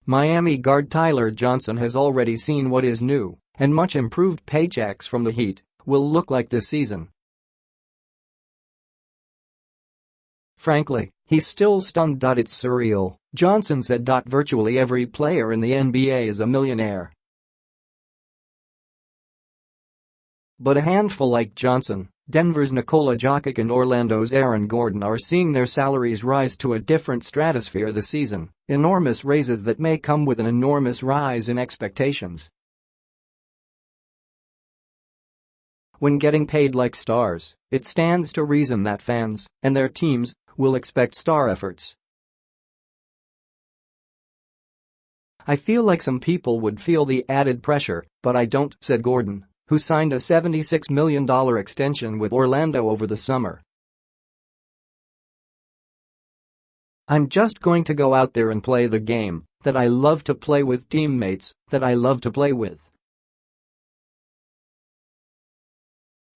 Miami guard Tyler Johnson has already seen what his new and much improved paychecks from the Heat will look like this season. Frankly, he's still stunned. It's surreal, Johnson said. Virtually every player in the NBA is a millionaire. But a handful like Johnson, Denver's Nikola Jokic and Orlando's Aaron Gordon are seeing their salaries rise to a different stratosphere this season, enormous raises that may come with an enormous rise in expectations. When getting paid like stars, it stands to reason that fans and their teams will expect star efforts. I feel like some people would feel the added pressure, but I don't, said Gordon, who signed a $76 million extension with Orlando over the summer. I'm just going to go out there and play the game that I love to play with teammates that I love to play with.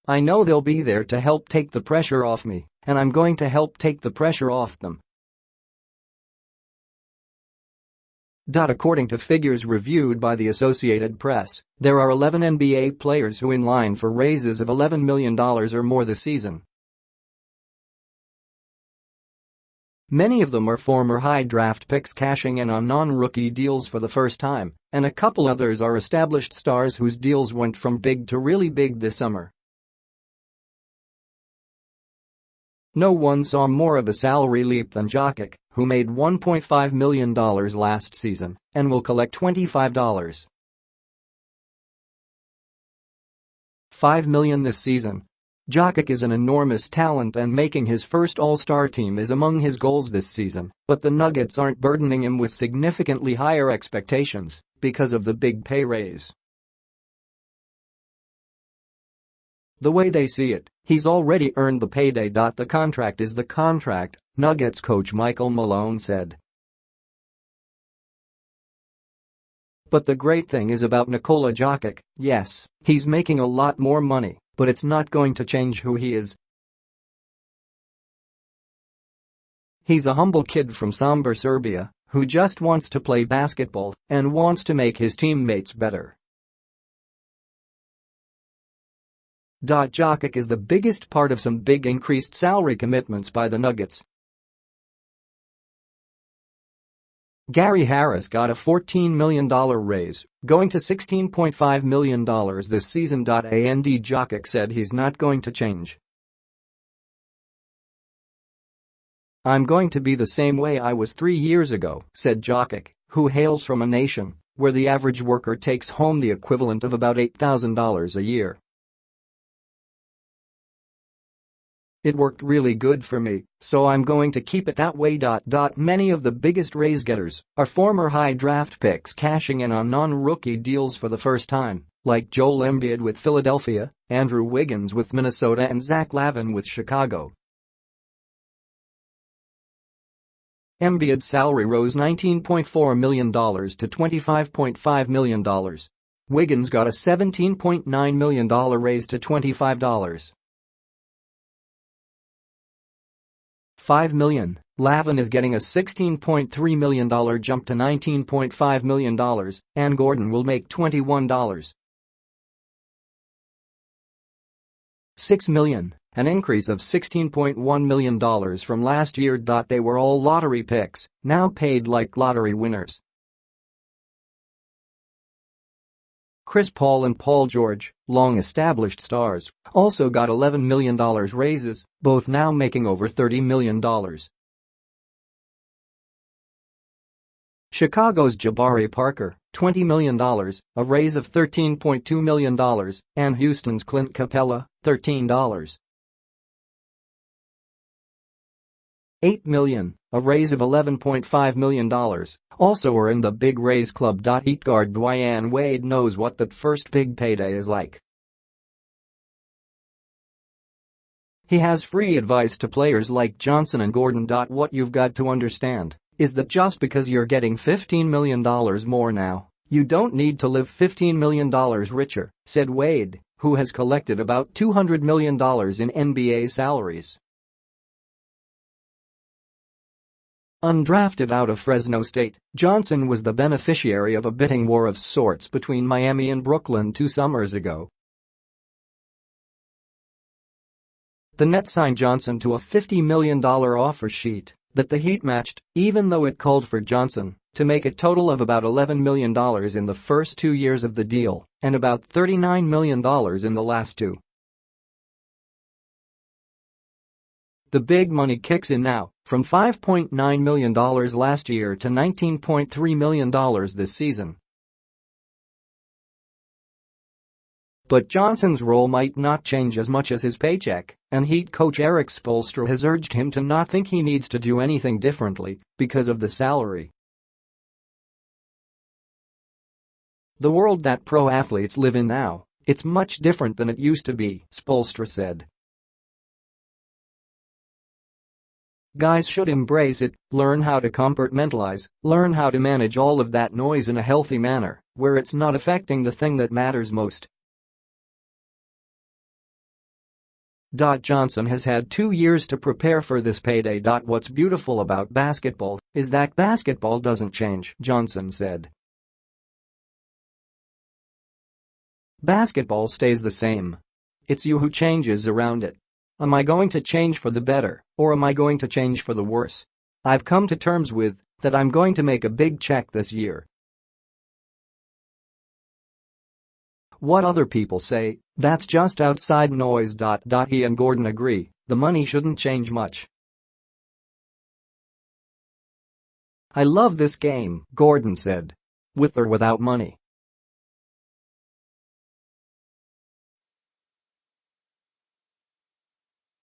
I know they'll be there to help take the pressure off me, and I'm going to help take the pressure off them. According to figures reviewed by the Associated Press, there are 11 NBA players who are in line for raises of $11 million or more this season. Many of them are former high draft picks cashing in on non-rookie deals for the first time, and a couple others are established stars whose deals went from big to really big this summer. No one saw more of a salary leap than Jokic, who made $1.5 million last season and will collect $25.5 million this season. Jokic is an enormous talent and making his first All-Star team is among his goals this season, but the Nuggets aren't burdening him with significantly higher expectations because of the big pay raise. The way they see it, he's already earned the payday. The contract is the contract, Nuggets coach Michael Malone said. But the great thing is about Nikola Jokic, yes, he's making a lot more money, but it's not going to change who he is. He's a humble kid from Sombor, Serbia, who just wants to play basketball and wants to make his teammates better. Jokic is the biggest part of some big increased salary commitments by the Nuggets. Gary Harris got a $14 million raise, going to $16.5 million this season. And Jokic said he's not going to change. I'm going to be the same way I was 3 years ago, said Jokic, who hails from a nation where the average worker takes home the equivalent of about $8,000 a year. It worked really good for me, so I'm going to keep it that way. Many of the biggest raise getters are former high draft picks cashing in on non-rookie deals for the first time, like Joel Embiid with Philadelphia, Andrew Wiggins with Minnesota and Zach LaVine with Chicago. Embiid's salary rose $19.4 million to $25.5 million. Wiggins got a $17.9 million raise to $25.5 million. LaVine is getting a $16.3 million jump to $19.5 million, and Gordon will make $21.6 million, an increase of $16.1 million from last year. They were all lottery picks, now paid like lottery winners. Chris Paul and Paul George, long-established stars, also got $11 million raises, both now making over $30 million. Chicago's Jabari Parker, $20 million, a raise of $13.2 million, and Houston's Clint Capella, $13.8 million, a raise of $11.5 million, also are in the big raise club. Heat guard Dwyane Wade knows what that first big payday is like. He has free advice to players like Johnson and Gordon. What you've got to understand is that just because you're getting $15 million more now, you don't need to live $15 million richer, said Wade, who has collected about $200 million in NBA salaries. Undrafted out of Fresno State, Johnson was the beneficiary of a bidding war of sorts between Miami and Brooklyn 2 summers ago. The Nets signed Johnson to a $50 million offer sheet that the Heat matched, even though it called for Johnson to make a total of about $11 million in the first 2 years of the deal and about $39 million in the last 2. The big money kicks in now, from $5.9 million last year to $19.3 million this season. But Johnson's role might not change as much as his paycheck, and Heat coach Erik Spoelstra has urged him to not think he needs to do anything differently because of the salary. "The world that pro athletes live in now, it's much different than it used to be," Spoelstra said. "Guys should embrace it, learn how to compartmentalize, learn how to manage all of that noise in a healthy manner, where it's not affecting the thing that matters most." Johnson has had 2 years to prepare for this payday. "What's beautiful about basketball is that basketball doesn't change," Johnson said. "Basketball stays the same. It's you who changes around it. Am I going to change for the better, or am I going to change for the worse? I've come to terms with that I'm going to make a big check this year. What other people say, that's just outside noise. He and Gordon agree, the money shouldn't change much. "I love this game," Gordon said. "With or without money,